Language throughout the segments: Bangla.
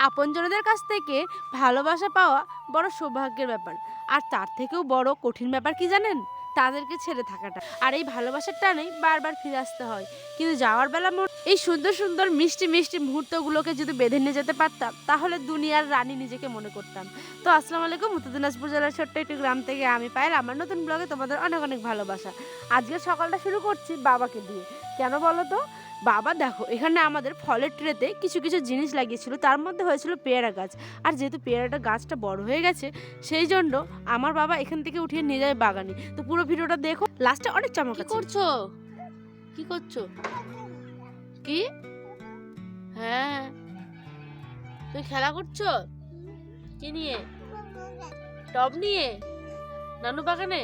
আপনজনদের কাছ থেকে ভালোবাসা পাওয়া বড় সৌভাগ্যের ব্যাপার। আর তার থেকেও বড় কঠিন ব্যাপার কি জানেন? তাদেরকে ছেড়ে থাকাটা। আর এই ভালোবাসার টানেই বারবার ফিরে আসতে হয়। কিন্তু যাওয়ার বেলা এই সুন্দর সুন্দর মিষ্টি মিষ্টি মুহূর্তগুলোকে যদি বেঁধে নিয়ে যেতে পারতাম, তাহলে দুনিয়ার রানী নিজেকে মনে করতাম। তো আসসালামু আলাইকুম, উত্তর দিনাজপুর জেলার ছোট্ট একটি গ্রাম থেকে আমি পায়েল। আমার নতুন ব্লগে তোমাদের অনেক অনেক ভালোবাসা। আজকের সকালটা শুরু করছি বাবাকে দিয়ে। কেন বলো তো? বাবা দেখো, এখানে আমাদের ফলের ট্রেতে কিছু কিছু জিনিস লাগিয়েছিল, তার মধ্যে হয়েছিল পেয়ারা গাছ। আর যেহেতু পেয়ারাটা গাছটা বড় হয়ে গেছে, সেই জন্য আমার বাবা এখান থেকে উঠিয়ে নিয়ে যায় বাগানে। তো পুরো ভিডিওটা দেখো, লাস্টে অনেক চমক আছে। কি করছো? কি? হ্যাঁ, তুমি খেলা করছো? কি নিয়ে? টব নিয়ে? নানু বাগানে?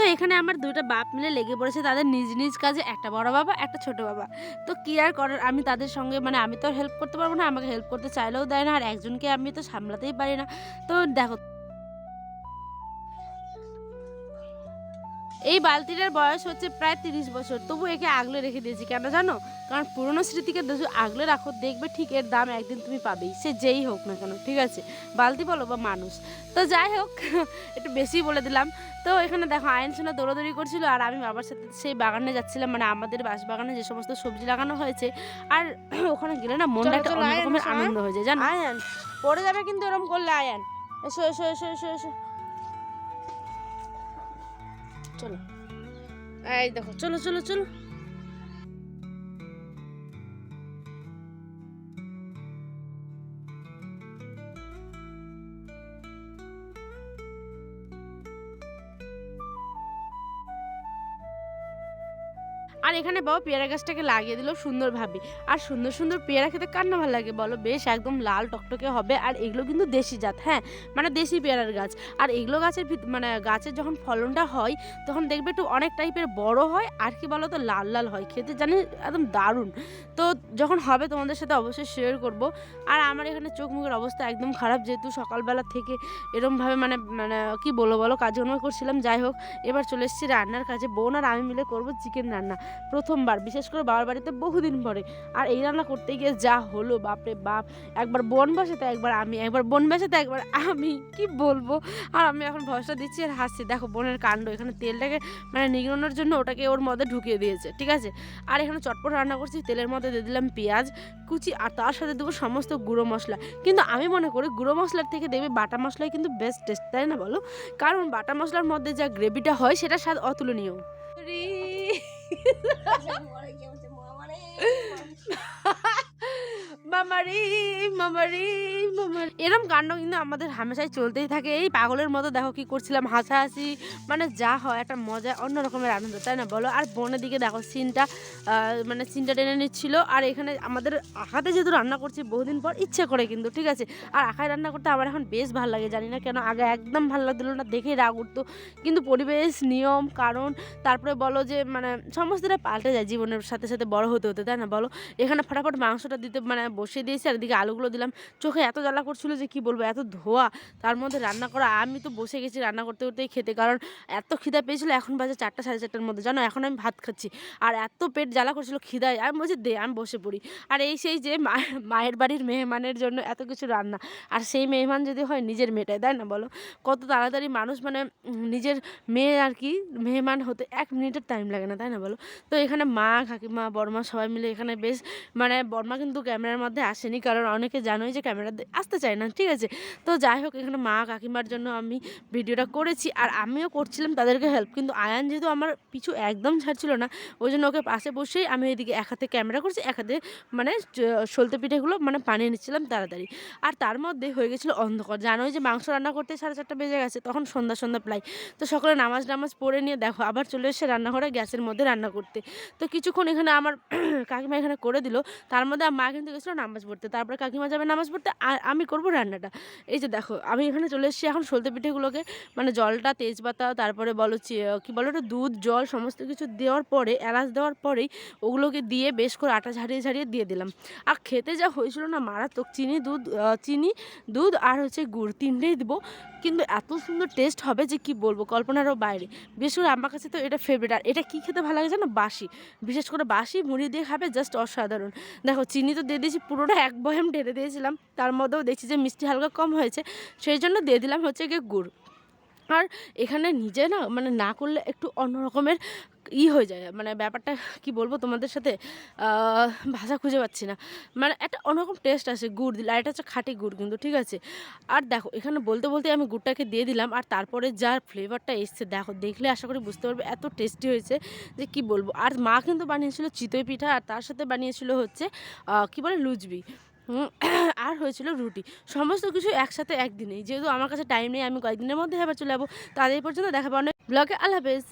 তো এখানে আমার দুইটা বাপ মিলে লেগে পড়েছে তাদের নিজ নিজ কাজে, একটা বড় বাবা একটা ছোট বাবা। তো কি আর করার, আমি তাদের সঙ্গে আমি তো আর হেল্প করতে পারবো না, আমাকে হেল্প করতে চাইলেও দেয় না, আর একজনকে আমি তো সামলাতেই পারি না। তো দেখো, এই বালতিটার বয়স হচ্ছে প্রায় 30 বছর, তবু একে আগলে রেখে দিয়েছি। কেন জানো? কারণ পুরনো স্মৃতিকে আগলে রাখো, দেখবে ঠিক এর দাম একদিন তুমি পাবেই, সে যেই হোক না কেন। ঠিক আছে, বালতি বলো বা মানুষ। তো যাই হোক, একটু বেশি বলে দিলাম। তো এখানে দেখো, আয়ন সোনা দৌড়াদৌড়ি করছিল, আর আমি বাবার সাথে সেই বাগানে যাচ্ছিলাম, আমাদের বাঁশ বাগানে যে সমস্ত সবজি লাগানো হয়েছে। আর ওখানে গেলে না মনটা একটা অন্য রকমের আনন্দ হয়ে যায়, জানো? আয়ান পড়ে যাবে কিন্তু এরকম করলে। আয়ান, এসো এসো এসো এসো এসো, চলো। এই দেখো, চলো চলো চলো। আর এখানে বাবা পেয়ারা গাছটাকে লাগিয়ে দিল সুন্দরভাবে। আর সুন্দর সুন্দর পেয়ারা খেতে কার না ভালো লাগে বলো? বেশ একদম লাল টকটকে হবে। আর এগুলো কিন্তু দেশি জাত, হ্যাঁ, দেশি পেয়ারার গাছ। আর এগুলো গাছের গাছের যখন ফলনটা হয়, তখন দেখবে একটু অনেক টাইপের বড় হয়, আর কি বলো তো, লাল লাল হয়, খেতে জানি একদম দারুণ। তো যখন হবে তোমাদের সাথে অবশ্যই শেয়ার করব। আর আমার এখানে চোখ মুখের অবস্থা একদম খারাপ, যেহেতু সকালবেলা থেকে এরমভাবে কি বলবো বলো, কাজকর্ম করছিলাম। যাই হোক, এবার চলে এসেছি রান্নার কাজে। বোন আর আমি মিলে করবো চিকেন রান্না, প্রথমবার, বিশেষ করে বাবার বাড়িতে বহুদিন পরে। আর এই রান্না করতে গিয়ে যা হলো, বাপরে বাপ! একবার বোন বসে তো একবার আমি, একবার বোন বসে তো একবার আমি, কি বলবো। আর আমি এখন ভরসা দিচ্ছি আর হাসছি। দেখো বোনের কাণ্ড, এখানে তেলটাকে নিগড়ানোর জন্য ওটাকে ওর মধ্যে ঢুকিয়ে দিয়েছে, ঠিক আছে। আর এখানে চটপট রান্না করছি, তেলের মধ্যে দিয়ে দিলাম পেঁয়াজ কুচি, আর তার সাথে দেবো সমস্ত গুঁড়ো মশলা। কিন্তু আমি মনে করি গুঁড়ো মশলার থেকে দেখবে বাটা মশলাই কিন্তু বেস্ট টেস্ট, তাই না বলো? কারণ বাটা মশলার মধ্যে যা গ্রেভিটা হয়, সেটা স্বাদ অতুলনীয়। মামারি মামারি মামারি, এরম কাণ্ড কিন্তু আমাদের হামেশাই চলতেই থাকে। এই পাগলের মতো দেখো কি করছিলাম, হাসাহাসি, যা হয় একটা মজা, অন্য রকমের আনন্দ, তাই না বলো? আর বোনের দিকে দেখো সিনটা সিনটা টেনে নিচ্ছিল। আর এখানে আমাদের আখাতে যেহেতু রান্না করছি বহুদিন পর, ইচ্ছে করে কিন্তু, ঠিক আছে। আর আখায় রান্না করতে আমার এখন বেশ ভালো লাগে, জানি না কেন। আগে একদম ভালো লাগতো না, দেখেই রাগ উঠতো। কিন্তু পরিবেশ, নিয়ম কারণ, তারপরে বলো যে সমস্তটা পাল্টে যায় জীবনের সাথে সাথে বড় হতে হতে, তাই না বলো? এখানে ফটাফট মাংসটা দিতে বসিয়ে দিয়েছি, আর এদিকে আলুগুলো দিলাম। চোখে এত জ্বালা করছিল যে কি বলবো, এত ধোয়া, তার মধ্যে রান্না করা। আমি তো বসে গেছি রান্না করতে করতেই খেতে, কারণ এত খিদা পেয়েছিল। এখন বাজে 4টা সাড়ে 4টার মধ্যে, জানো, এখন আমি ভাত খাচ্ছি। আর এত পেট জ্বালা করছিল খিদায়, আমি বলছি দে আমি বসে পড়ি। আর এই সেই যে মায়ের বাড়ির মেহমানের জন্য এত কিছু রান্না, আর সেই মেহমান যদি হয় নিজের মেয়েটাই, তাই না বলো? কত তাড়াতাড়ি মানুষ নিজের মেয়ে আর কি মেহমান হতে 1 মিনিটের টাইম লাগে না, তাই না বলো? তো এখানে মা, কাকিমা, বড়মা সবাই মিলে এখানে বেশ বড়মা কিন্তু ক্যামেরার মধ্যে আসেনি, কারণ অনেকে জানোই যে ক্যামেরাতে আসতে চায় না, ঠিক আছে। তো যাই হোক, এখানে মা কাকিমার জন্য আমি ভিডিওটা করেছি, আর আমিও করছিলাম তাদেরকে হেল্প। কিন্তু আয়ান যেহেতু আমার পিছু একদম ছাড়ছিল না, ওই জন্য ওকে পাশে বসেই আমি এদিকে এক হাতে ক্যামেরা করছি, এক হাতে সলতে পিঠেগুলো বানিয়ে নিচ্ছিলাম তাড়াতাড়ি। আর তার মধ্যে হয়ে গেছিলো অন্ধকার, জানোই যে মাংস রান্না করতে 4:30 বেজে গেছে, তখন সন্ধ্যা সন্ধ্যা প্রায়। তো সকালে নামাজ পড়ে নিয়ে দেখো আবার চলে এসে রান্নাঘরে গ্যাসের মধ্যে রান্না করতে। তো কিছুক্ষণ এখানে আমার কাকিমা এখানে করে দিল। তার মধ্যে মা কিন্তু গেছিলো নামাজ পড়তে, তারপরে কাকিমা যাবে নামাজ পড়তে, আর আমি করব রান্নাটা। এই যে দেখো, আমি এখানে চলে এসেছি এখন সলতে পিঠেগুলোকে জলটা, তেজপাতা, তারপরে বলো কি বলো ওটা, দুধ, জল সমস্ত কিছু দেওয়ার পরে, এলাচ দেওয়ার পরেই ওগুলোকে দিয়ে বেশ করে আটা ঝাড়িয়ে ঝাড়িয়ে দিয়ে দিলাম। আর খেতে যা হয়েছিল না মারাত্মক। চিনি, দুধ আর হচ্ছে গুড়, 3টেই দিব। কিন্তু এত সুন্দর টেস্ট হবে যে কি বলবো, কল্পনারও বাইরে। বিশেষ করে আমার কাছে তো এটা ফেভারিট। আর এটা কী খেতে ভালো লাগে জানো? বাসি, বিশেষ করে বাসি মুড়ি দিয়ে খাবে জাস্ট অসাধারণ। দেখো চিনি তো দিয়ে দিয়েছি, পুরোটা এক বয়াম ঢেলে দিয়েছিলাম, তার মধ্যেও দেখছি যে মিষ্টি হালকা কম হয়েছে, সেই জন্য দিয়ে দিলাম হচ্ছে গিয়ে গুড়। আর এখানে নিজে না মানে না করলে একটু অন্য রকমের হয়ে যায়, মানে ব্যাপারটা কি বলবো তোমাদের সাথে, ভাষা খুঁজে পাচ্ছি না, মানে একটা অন্যরকম টেস্ট আসে গুড় দিলে। আর এটা হচ্ছে খাঁটি গুড় কিন্তু, ঠিক আছে। আর দেখো এখানে বলতে বলতে আমি গুড়টাকে দিয়ে দিলাম, আর তারপরে যার ফ্লেভারটা এসছে দেখো, দেখলে আশা করি বুঝতে পারবে এত টেস্টি হয়েছে যে কি বলবো। আর মা কিন্তু বানিয়েছিল চিতই পিঠা, আর তার সাথে বানিয়েছিল হচ্ছে কি বলে লুচবি, আর হয়েছিল রুটি। সমস্ত কিছু একসাথে একদিনেই, যেহেতু আমার কাছে টাইম নেই, আমি কয়েকদিনের মধ্যে আবার চলে যাবো। তাদের পর্যন্ত দেখাবো অনেক ব্লগে। আল্লাহ হাফেজ।